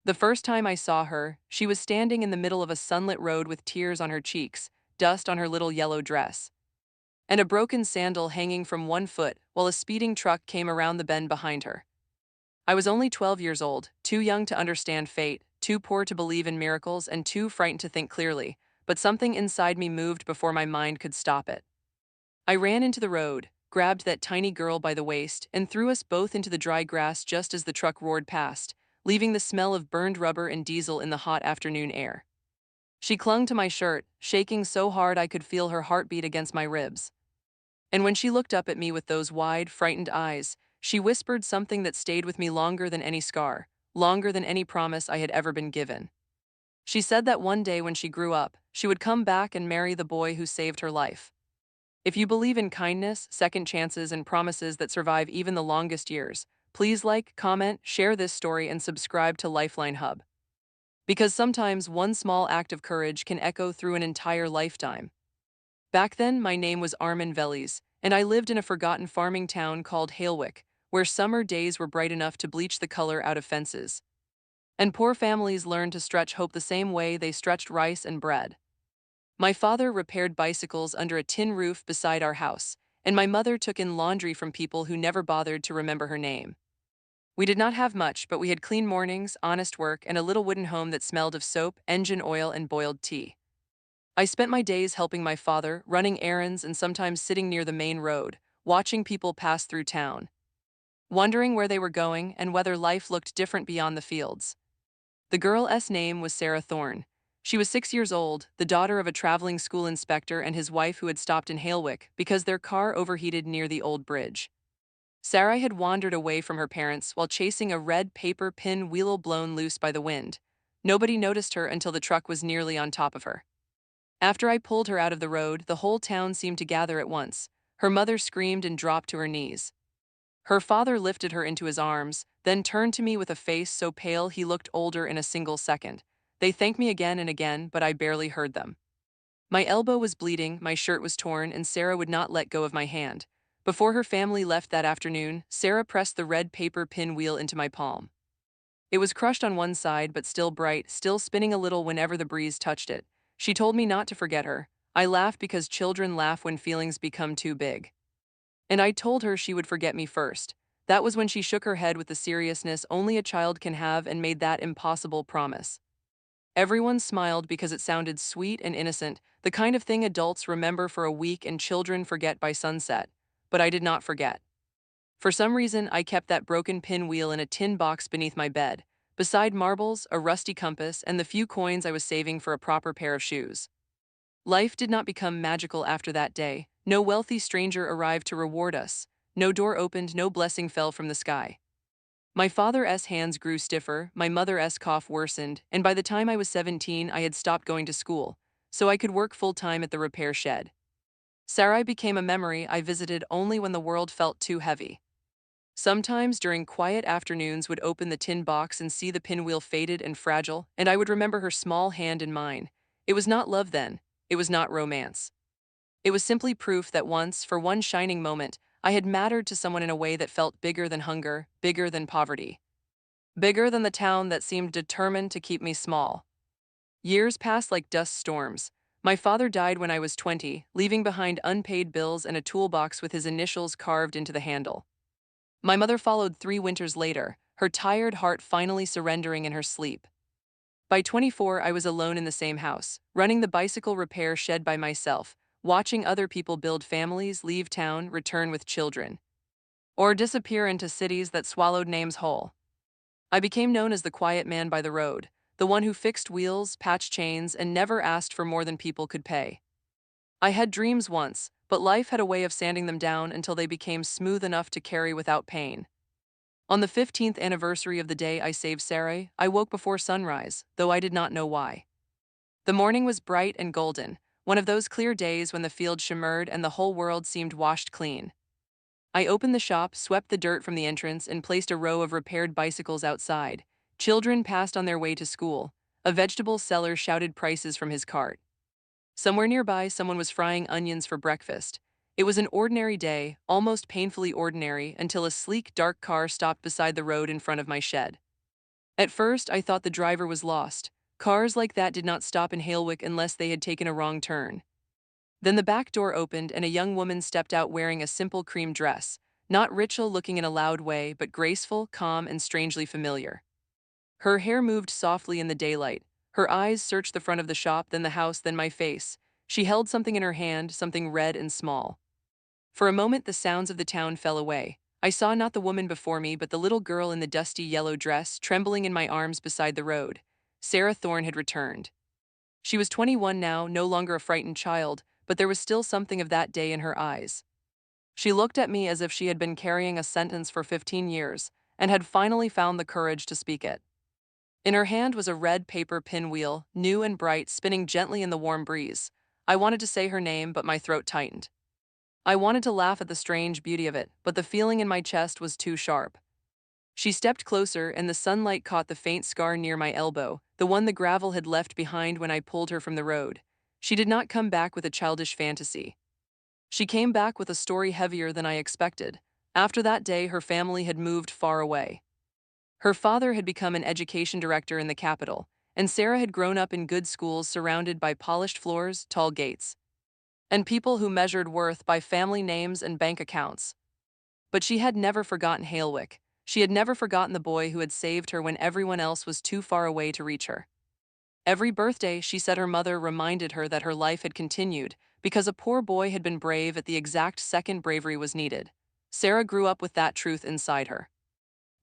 The first time I saw her, she was standing in the middle of a sunlit road with tears on her cheeks, dust on her little yellow dress, and a broken sandal hanging from one foot while a speeding truck came around the bend behind her. I was only 12 years old, too young to understand fate, too poor to believe in miracles, and too frightened to think clearly, but something inside me moved before my mind could stop it. I ran into the road, grabbed that tiny girl by the waist, and threw us both into the dry grass just as the truck roared past, leaving the smell of burned rubber and diesel in the hot afternoon air. She clung to my shirt, shaking so hard I could feel her heartbeat against my ribs. And when she looked up at me with those wide, frightened eyes, she whispered something that stayed with me longer than any scar, longer than any promise I had ever been given. She said that one day when she grew up, she would come back and marry the boy who saved her life. If you believe in kindness, second chances, and promises that survive even the longest years, please like, comment, share this story, and subscribe to Lifeline Hub. Because sometimes one small act of courage can echo through an entire lifetime. Back then, my name was Armin Velis, and I lived in a forgotten farming town called Halewick, where summer days were bright enough to bleach the color out of fences. And poor families learned to stretch hope the same way they stretched rice and bread. My father repaired bicycles under a tin roof beside our house, and my mother took in laundry from people who never bothered to remember her name. We did not have much, but we had clean mornings, honest work, and a little wooden home that smelled of soap, engine oil, and boiled tea. I spent my days helping my father, running errands, and sometimes sitting near the main road, watching people pass through town, wondering where they were going and whether life looked different beyond the fields. The girl's name was Sarah Thorne. She was 6 years old, the daughter of a traveling school inspector and his wife who had stopped in Halewick because their car overheated near the old bridge. Sarah had wandered away from her parents while chasing a red paper pin wheel blown loose by the wind. Nobody noticed her until the truck was nearly on top of her. After I pulled her out of the road, the whole town seemed to gather at once. Her mother screamed and dropped to her knees. Her father lifted her into his arms, then turned to me with a face so pale he looked older in a single second. They thanked me again and again, but I barely heard them. My elbow was bleeding, my shirt was torn, and Sarah would not let go of my hand. Before her family left that afternoon, Sarah pressed the red paper pinwheel into my palm. It was crushed on one side, but still bright, still spinning a little whenever the breeze touched it. She told me not to forget her. I laughed because children laugh when feelings become too big. And I told her she would forget me first. That was when she shook her head with the seriousness only a child can have and made that impossible promise. Everyone smiled because it sounded sweet and innocent, the kind of thing adults remember for a week and children forget by sunset. But I did not forget. For some reason, I kept that broken pinwheel in a tin box beneath my bed, beside marbles, a rusty compass, and the few coins I was saving for a proper pair of shoes. Life did not become magical after that day. No wealthy stranger arrived to reward us. No door opened, no blessing fell from the sky. My father's hands grew stiffer, my mother's cough worsened, and by the time I was 17, I had stopped going to school, so I could work full-time at the repair shed. Sarai became a memory I visited only when the world felt too heavy. Sometimes during quiet afternoons would open the tin box and see the pinwheel faded and fragile, and I would remember her small hand in mine. It was not love then, it was not romance. It was simply proof that once, for one shining moment, I had mattered to someone in a way that felt bigger than hunger, bigger than poverty, bigger than the town that seemed determined to keep me small. Years passed like dust storms. My father died when I was 20, leaving behind unpaid bills and a toolbox with his initials carved into the handle. My mother followed 3 winters later, her tired heart finally surrendering in her sleep. By 24, I was alone in the same house, running the bicycle repair shed by myself, watching other people build families, leave town, return with children, or disappear into cities that swallowed names whole. I became known as the quiet man by the road, the one who fixed wheels, patched chains, and never asked for more than people could pay. I had dreams once, but life had a way of sanding them down until they became smooth enough to carry without pain. On the 15th anniversary of the day I saved Sarai, I woke before sunrise, though I did not know why. The morning was bright and golden, one of those clear days when the field shimmered and the whole world seemed washed clean. I opened the shop, swept the dirt from the entrance, and placed a row of repaired bicycles outside. Children passed on their way to school. A vegetable seller shouted prices from his cart. Somewhere nearby, someone was frying onions for breakfast. It was an ordinary day, almost painfully ordinary, until a sleek, dark car stopped beside the road in front of my shed. At first, I thought the driver was lost. Cars like that did not stop in Halewick unless they had taken a wrong turn. Then the back door opened and a young woman stepped out wearing a simple cream dress, not ritual looking in a loud way, but graceful, calm, and strangely familiar. Her hair moved softly in the daylight. Her eyes searched the front of the shop, then the house, then my face. She held something in her hand, something red and small. For a moment, the sounds of the town fell away. I saw not the woman before me, but the little girl in the dusty yellow dress, trembling in my arms beside the road. Sarah Thorne had returned. She was 21 now, no longer a frightened child, but there was still something of that day in her eyes. She looked at me as if she had been carrying a sentence for 15 years, and had finally found the courage to speak it. In her hand was a red paper pinwheel, new and bright, spinning gently in the warm breeze. I wanted to say her name, but my throat tightened. I wanted to laugh at the strange beauty of it, but the feeling in my chest was too sharp. She stepped closer, and the sunlight caught the faint scar near my elbow, the one the gravel had left behind when I pulled her from the road. She did not come back with a childish fantasy. She came back with a story heavier than I expected. After that day, her family had moved far away. Her father had become an education director in the capital, and Sarah had grown up in good schools surrounded by polished floors, tall gates, and people who measured worth by family names and bank accounts. But she had never forgotten Halewick. She had never forgotten the boy who had saved her when everyone else was too far away to reach her. Every birthday, she said her mother reminded her that her life had continued because a poor boy had been brave at the exact second bravery was needed. Sarah grew up with that truth inside her.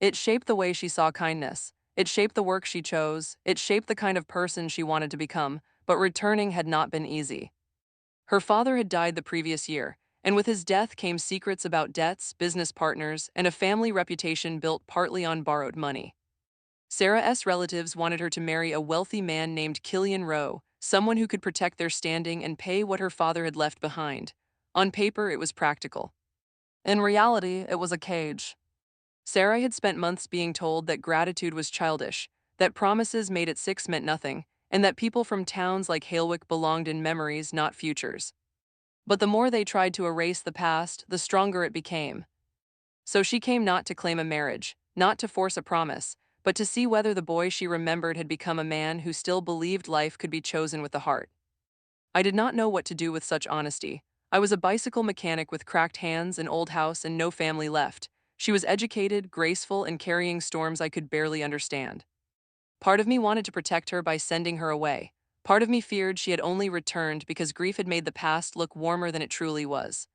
It shaped the way she saw kindness. It shaped the work she chose. It shaped the kind of person she wanted to become, but returning had not been easy. Her father had died the previous year, and with his death came secrets about debts, business partners, and a family reputation built partly on borrowed money. Sarah's relatives wanted her to marry a wealthy man named Killian Rowe, someone who could protect their standing and pay what her father had left behind. On paper, it was practical. In reality, it was a cage. Sarah had spent months being told that gratitude was childish, that promises made at 6 meant nothing, and that people from towns like Halewick belonged in memories, not futures. But the more they tried to erase the past, the stronger it became. So she came not to claim a marriage, not to force a promise, but to see whether the boy she remembered had become a man who still believed life could be chosen with the heart. I did not know what to do with such honesty. I was a bicycle mechanic with cracked hands, an old house, and no family left. She was educated, graceful, and carrying storms I could barely understand. Part of me wanted to protect her by sending her away. Part of me feared she had only returned because grief had made the past look warmer than it truly was.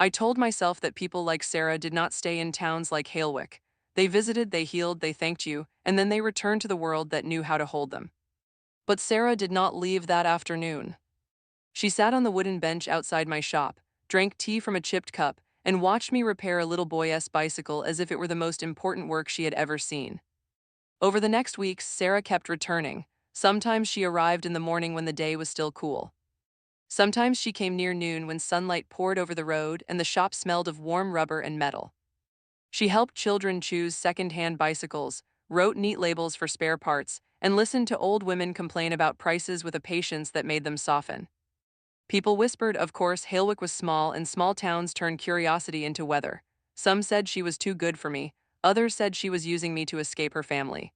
I told myself that people like Sarah did not stay in towns like Halewick. They visited, they healed, they thanked you, and then they returned to the world that knew how to hold them. But Sarah did not leave that afternoon. She sat on the wooden bench outside my shop, drank tea from a chipped cup, and watched me repair a little boy's bicycle as if it were the most important work she had ever seen. Over the next weeks, Sarah kept returning. Sometimes she arrived in the morning when the day was still cool. Sometimes she came near noon when sunlight poured over the road and the shop smelled of warm rubber and metal. She helped children choose second-hand bicycles, wrote neat labels for spare parts, and listened to old women complain about prices with a patience that made them soften. People whispered, of course, Halewick was small and small towns turn curiosity into weather. Some said she was too good for me, others said she was using me to escape her family.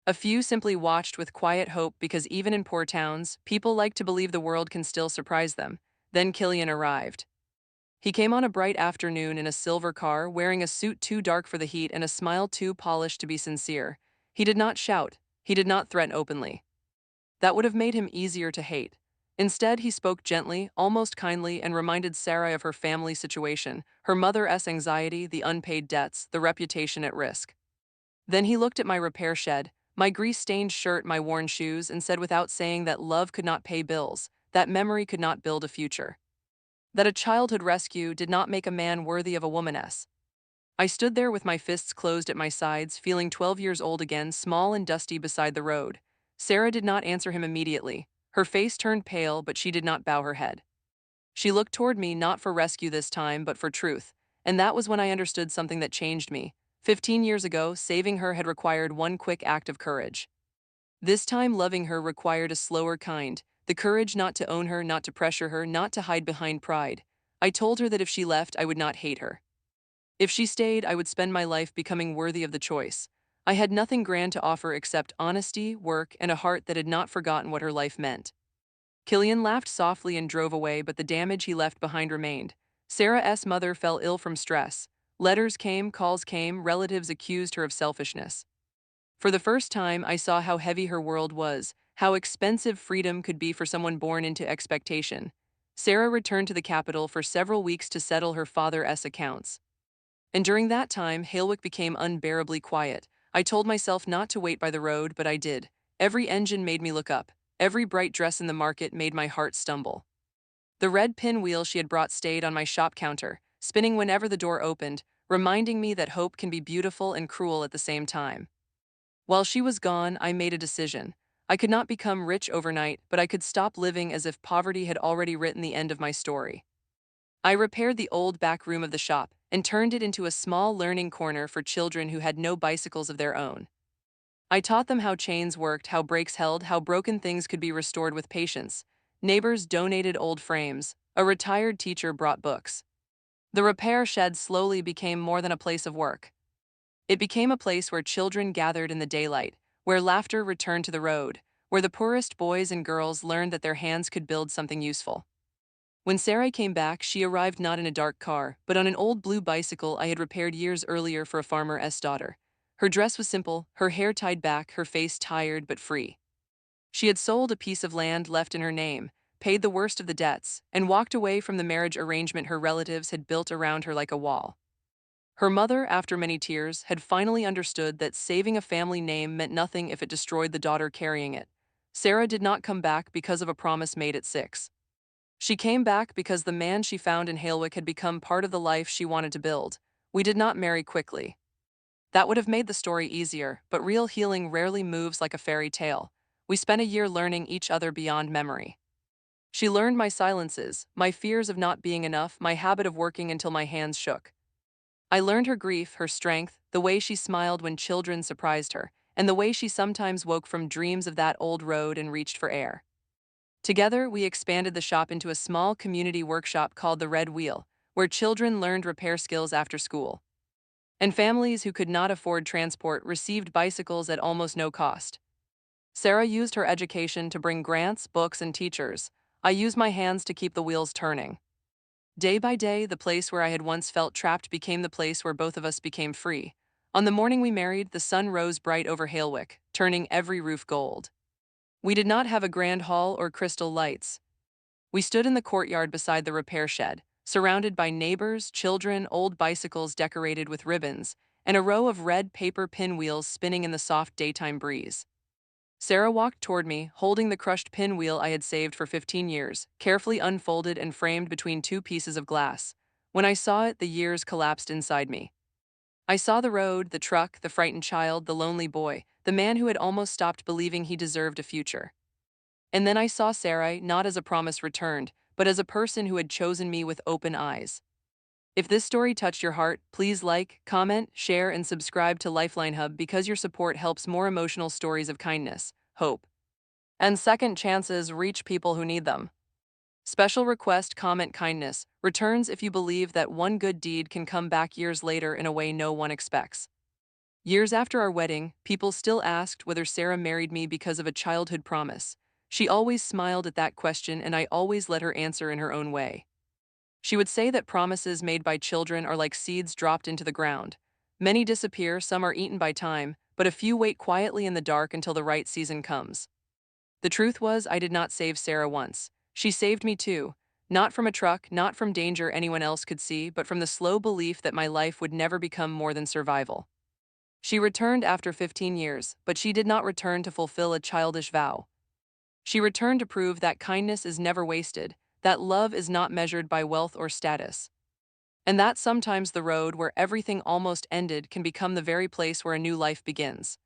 A few simply watched with quiet hope because even in poor towns, people like to believe the world can still surprise them. Then Killian arrived. He came on a bright afternoon in a silver car, wearing a suit too dark for the heat and a smile too polished to be sincere. He did not shout. He did not threaten openly. That would have made him easier to hate. Instead, he spoke gently, almost kindly, and reminded Sarah of her family situation, her mother's anxiety, the unpaid debts, the reputation at risk. Then he looked at my repair shed, my grease-stained shirt, my worn shoes, and said without saying that love could not pay bills, that memory could not build a future, that a childhood rescue did not make a man worthy of a womaness. I stood there with my fists closed at my sides, feeling 12 years old again, small and dusty beside the road. Sarah did not answer him immediately. Her face turned pale, but she did not bow her head. She looked toward me, not for rescue this time, but for truth. And that was when I understood something that changed me. 15 years ago, saving her had required one quick act of courage. This time, loving her required a slower kind, the courage not to own her, not to pressure her, not to hide behind pride. I told her that if she left, I would not hate her. If she stayed, I would spend my life becoming worthy of the choice. I had nothing grand to offer except honesty, work, and a heart that had not forgotten what her life meant. Killian laughed softly and drove away, but the damage he left behind remained. Sarah's mother fell ill from stress. Letters came, calls came, relatives accused her of selfishness. For the first time, I saw how heavy her world was, how expensive freedom could be for someone born into expectation. Sarah returned to the capital for several weeks to settle her father's accounts. And during that time, Halewick became unbearably quiet. I told myself not to wait by the road, but I did. Every engine made me look up. Every bright dress in the market made my heart stumble. The red pinwheel she had brought stayed on my shop counter, spinning whenever the door opened, reminding me that hope can be beautiful and cruel at the same time. While she was gone, I made a decision. I could not become rich overnight, but I could stop living as if poverty had already written the end of my story. I repaired the old back room of the shop and turned it into a small learning corner for children who had no bicycles of their own. I taught them how chains worked, how brakes held, how broken things could be restored with patience. Neighbors donated old frames. A retired teacher brought books. The repair shed slowly became more than a place of work. It became a place where children gathered in the daylight, where laughter returned to the road, where the poorest boys and girls learned that their hands could build something useful. When Sarai came back, she arrived not in a dark car, but on an old blue bicycle I had repaired years earlier for a farmer's daughter. Her dress was simple, her hair tied back, her face tired but free. She had sold a piece of land left in her name, paid the worst of the debts, and walked away from the marriage arrangement her relatives had built around her like a wall. Her mother, after many tears, had finally understood that saving a family name meant nothing if it destroyed the daughter carrying it. Sarah did not come back because of a promise made at 6. She came back because the man she found in Halewick had become part of the life she wanted to build. We did not marry quickly. That would have made the story easier, but real healing rarely moves like a fairy tale. We spent a year learning each other beyond memory. She learned my silences, my fears of not being enough, my habit of working until my hands shook. I learned her grief, her strength, the way she smiled when children surprised her, and the way she sometimes woke from dreams of that old road and reached for air. Together, we expanded the shop into a small community workshop called the Red Wheel, where children learned repair skills after school. And families who could not afford transport received bicycles at almost no cost. Sarah used her education to bring grants, books, and teachers. I used my hands to keep the wheels turning. Day by day, the place where I had once felt trapped became the place where both of us became free. On the morning we married, the sun rose bright over Halewick, turning every roof gold. We did not have a grand hall or crystal lights. We stood in the courtyard beside the repair shed, surrounded by neighbors, children, old bicycles decorated with ribbons, and a row of red paper pinwheels spinning in the soft daytime breeze. Sarah walked toward me, holding the crushed pinwheel I had saved for 15 years, carefully unfolded and framed between two pieces of glass. When I saw it, the years collapsed inside me. I saw the road, the truck, the frightened child, the lonely boy, the man who had almost stopped believing he deserved a future. And then I saw Sarai not as a promise returned, but as a person who had chosen me with open eyes. If this story touched your heart, please like, comment, share, and subscribe to Lifeline Hub because your support helps more emotional stories of kindness, hope, and second chances reach people who need them. Special request comment kindness returns if you believe that one good deed can come back years later in a way no one expects. Years after our wedding, people still asked whether Sarah married me because of a childhood promise. She always smiled at that question, and I always let her answer in her own way. She would say that promises made by children are like seeds dropped into the ground. Many disappear, some are eaten by time, but a few wait quietly in the dark until the right season comes. The truth was, I did not save Sarah once. She saved me too. Not from a truck, not from danger anyone else could see, but from the slow belief that my life would never become more than survival. She returned after 15 years, but she did not return to fulfill a childish vow. She returned to prove that kindness is never wasted, that love is not measured by wealth or status, and that sometimes the road where everything almost ended can become the very place where a new life begins.